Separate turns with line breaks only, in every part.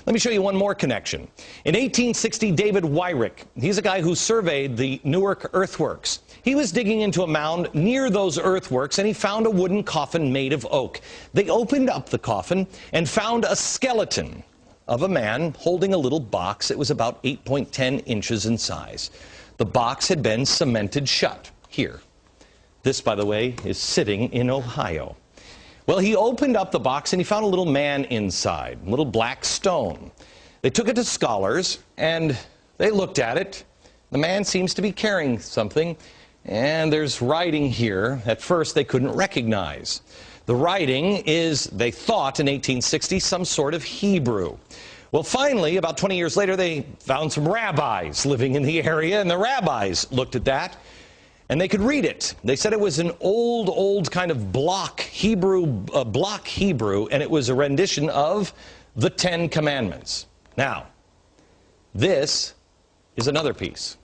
Let me show you one more connection. In 1860, David Wyrick, he's a guy who surveyed the Newark earthworks. He was digging into a mound near those earthworks, and he found a wooden coffin made of oak. They opened up the coffin and found a skeleton of a man holding a little box. It was about 8.10 inches in size. The box had been cemented shut here. This, by the way, is sitting in Ohio. Well, he opened up the box and he found a little man inside, a little black stone. They took it to scholars and they looked at it. The man seems to be carrying something, and there's writing here at first they couldn't recognize. The writing is, they thought in 1860, some sort of Hebrew. Well, finally, about 20 years later, they found some rabbis living in the area, and the rabbis looked at that, and they could read it. They said it was an old kind of block Hebrew, and it was a rendition of the Ten Commandments. Now, this is another piece.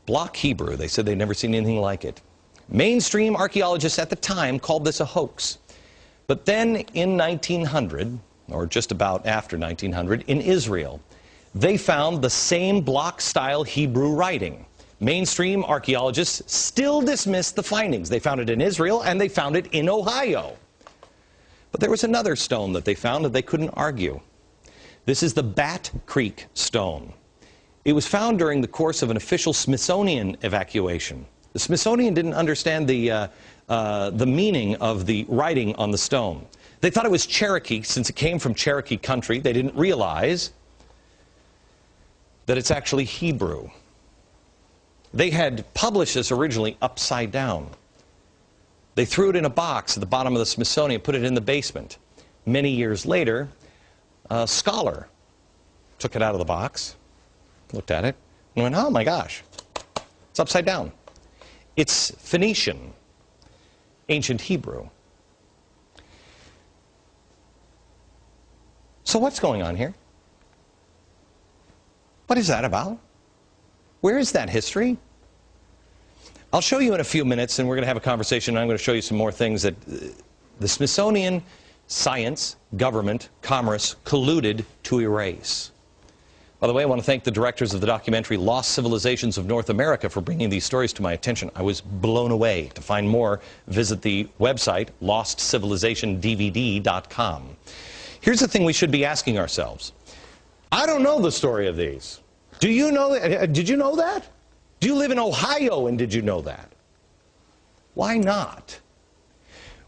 Block Hebrew, they said they'd never seen anything like it. Mainstream archaeologists at the time called this a hoax. But then in 1900, or just about after 1900, in Israel, they found the same block-style Hebrew writing. Mainstream archaeologists still dismissed the findings. They found it in Israel, and they found it in Ohio. But there was another stone that they found that they couldn't argue. This is the Bat Creek stone. It was found during the course of an official Smithsonian evacuation. The Smithsonian didn't understand the meaning of the writing on the stone. They thought it was Cherokee, since it came from Cherokee country. They didn't realize that it's actually Hebrew. They had published this originally upside down. They threw it in a box at the bottom of the Smithsonian, put it in the basement. Many years later, a scholar took it out of the box, looked at it, and went, oh my gosh, it's upside down. It's Phoenician, ancient Hebrew. So what's going on here? What is that about? Where is that history? I'll show you in a few minutes, and we're going to have a conversation, and I'm going to show you some more things that the Smithsonian, science, government, commerce colluded to erase. By the way, I want to thank the directors of the documentary Lost Civilizations of North America for bringing these stories to my attention. I was blown away. To find more, visit the website lostcivilizationdvd.com. Here's the thing we should be asking ourselves. I don't know the story of these. Do you know that? Did you know that? Do you live in Ohio and did you know that? Why not?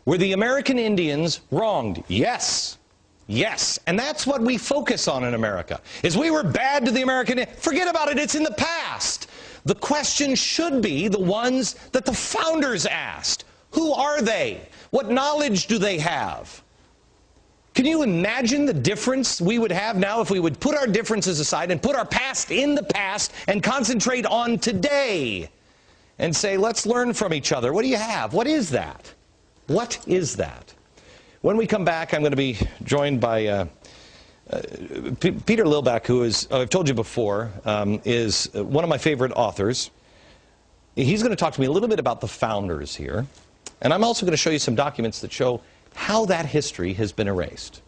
Were the American Indians wronged? Yes. Yes. And that's what we focus on in America, is we were bad to the American Indians. Forget about it. It's in the past. The question should be the ones that the founders asked. Who are they? What knowledge do they have? Can you imagine the difference we would have now if we would put our differences aside and put our past in the past and concentrate on today and say, let's learn from each other. What do you have? What is that? What is that? When we come back, I'm going to be joined by Peter Lilback, who is, I've told you before, is one of my favorite authors. He's going to talk to me a little bit about the founders here. And I'm also going to show you some documents that show how that history has been erased.